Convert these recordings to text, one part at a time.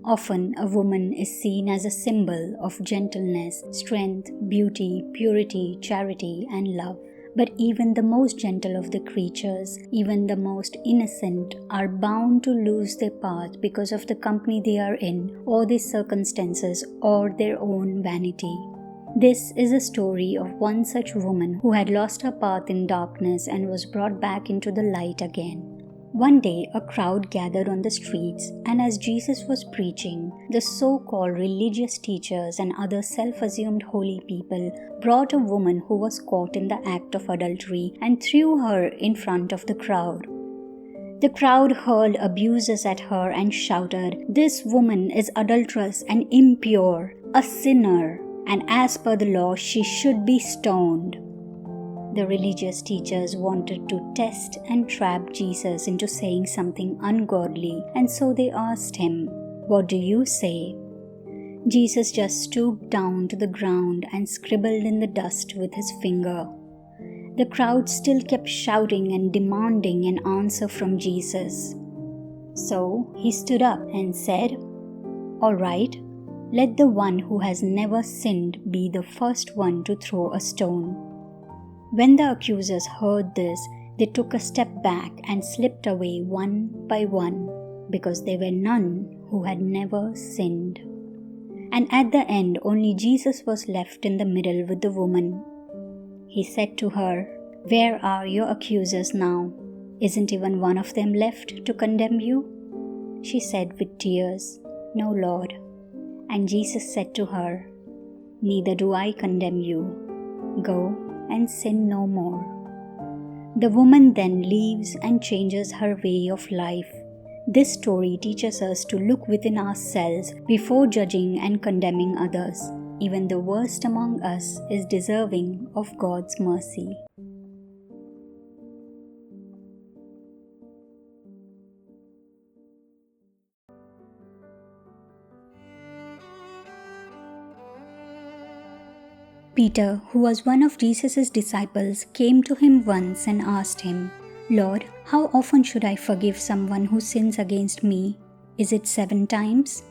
Often, a woman is seen as a symbol of gentleness, strength, beauty, purity, charity, and love. But even the most gentle of the creatures, even the most innocent, are bound to lose their path because of the company they are in, or their circumstances, or their own vanity. This is a story of one such woman who had lost her path in darkness and was brought back into the light again. One day, a crowd gathered on the streets, and as Jesus was preaching, the so-called religious teachers and other self-assumed holy people brought a woman who was caught in the act of adultery and threw her in front of the crowd. The crowd hurled abuses at her and shouted, "This woman is adulterous and impure, a sinner, and as per the law she should be stoned." The religious teachers wanted to test and trap Jesus into saying something ungodly, and so they asked him, "What do you say?" Jesus just stooped down to the ground and scribbled in the dust with his finger. The crowd still kept shouting and demanding an answer from Jesus. So he stood up and said, "All right, let the one who has never sinned be the first one to throw a stone." When the accusers heard this, they took a step back and slipped away one by one, because there were none who had never sinned. And at the end, only Jesus was left in the middle with the woman. He said to her, "Where are your accusers now? Isn't even one of them left to condemn you?" She said with tears, "No, Lord." And Jesus said to her, "Neither do I condemn you. Go and sin no more." The woman then leaves and changes her way of life. This story teaches us to look within ourselves before judging and condemning others. Even the worst among us is deserving of God's mercy. Peter, who was one of Jesus' disciples, came to him once and asked him, "Lord, how often should I forgive someone who sins against me? Is it 7 times?"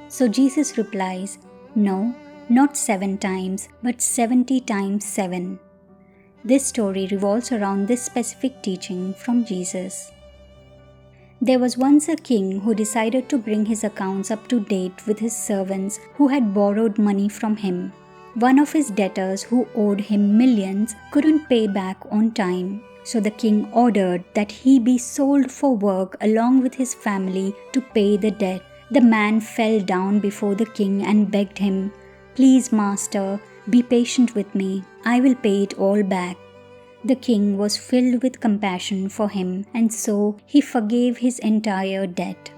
So Jesus replies, "No, not 7 times, but 70 times 7. This story revolves around this specific teaching from Jesus. There was once a king who decided to bring his accounts up to date with his servants who had borrowed money from him. One of his debtors who owed him millions couldn't pay back on time, so the king ordered that he be sold for work along with his family to pay the debt. The man fell down before the king and begged him, "Please, master, be patient with me. I will pay it all back." The king was filled with compassion for him, and so he forgave his entire debt.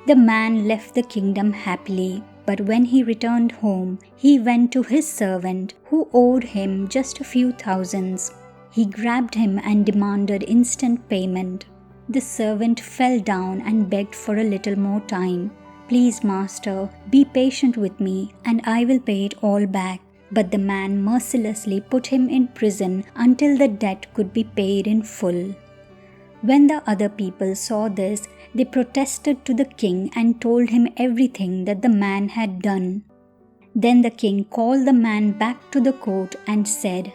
The man left the kingdom happily. But when he returned home, he went to his servant who owed him just a few thousands. He grabbed him and demanded instant payment. The servant fell down and begged for a little more time. "Please, master, be patient with me and I will pay it all back." But the man mercilessly put him in prison until the debt could be paid in full. When the other people saw this, they protested to the king and told him everything that the man had done. Then the king called the man back to the court and said,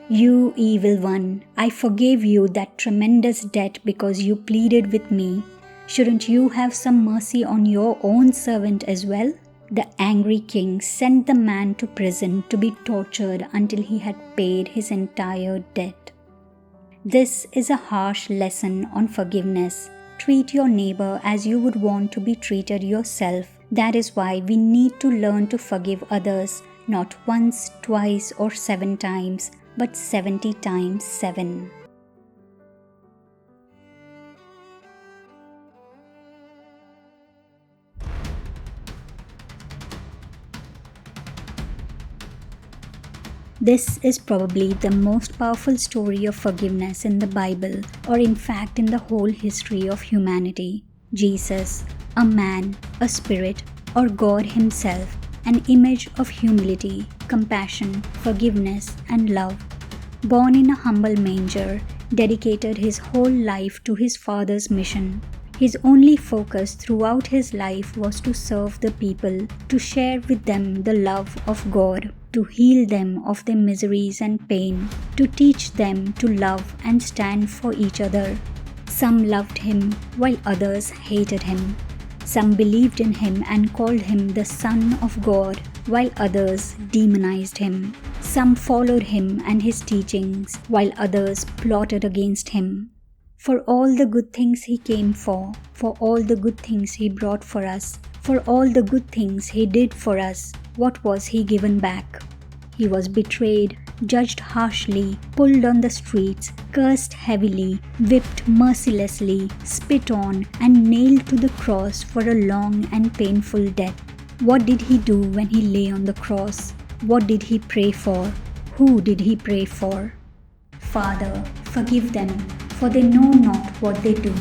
"You evil one, I forgave you that tremendous debt because you pleaded with me. Shouldn't you have some mercy on your own servant as well?" The angry king sent the man to prison to be tortured until he had paid his entire debt. This is a harsh lesson on forgiveness. Treat your neighbor as you would want to be treated yourself. That is why we need to learn to forgive others, not once, twice, or 7 times, but 70 times 7. This is probably the most powerful story of forgiveness in the Bible, or in fact in the whole history of humanity. Jesus, a man, a spirit, or God himself, an image of humility, compassion, forgiveness, and love. Born in a humble manger, dedicated his whole life to his Father's mission. His only focus throughout his life was to serve the people, to share with them the love of God, to heal them of their miseries and pain, to teach them to love and stand for each other. Some loved him while others hated him. Some believed in him and called him the Son of God, while others demonized him. Some followed him and his teachings, while others plotted against him. For all the good things he came for all the good things he brought for us, for all the good things he did for us, what was he given back? He was betrayed, judged harshly, pulled on the streets, cursed heavily, whipped mercilessly, spit on, and nailed to the cross for a long and painful death. What did he do when he lay on the cross? What did he pray for? Who did he pray for? Father, forgive them, for they know not what they do.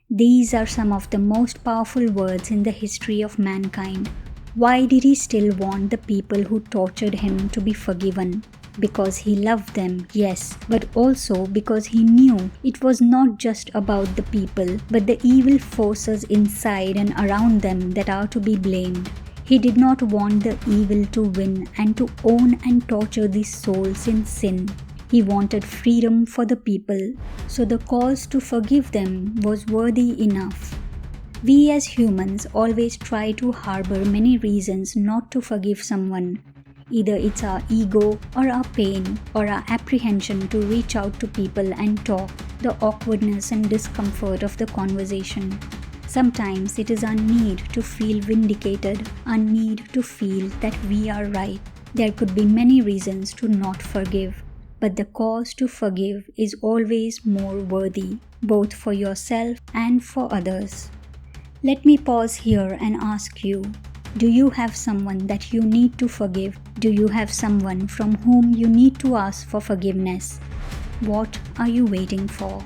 These are some of the most powerful words in the history of mankind. Why did he still want the people who tortured him to be forgiven? Because he loved them, yes, but also because he knew it was not just about the people, but the evil forces inside and around them that are to be blamed. He did not want the evil to win and to own and torture these souls in sin. He wanted freedom for the people, so the cause to forgive them was worthy enough. We as humans always try to harbor many reasons not to forgive someone. Either it's our ego or our pain or our apprehension to reach out to people and talk, the awkwardness and discomfort of the conversation. Sometimes it is our need to feel vindicated, our need to feel that we are right. There could be many reasons to not forgive, but the cause to forgive is always more worthy, both for yourself and for others. Let me pause here and ask you, do you have someone that you need to forgive? Do you have someone from whom you need to ask for forgiveness? What are you waiting for?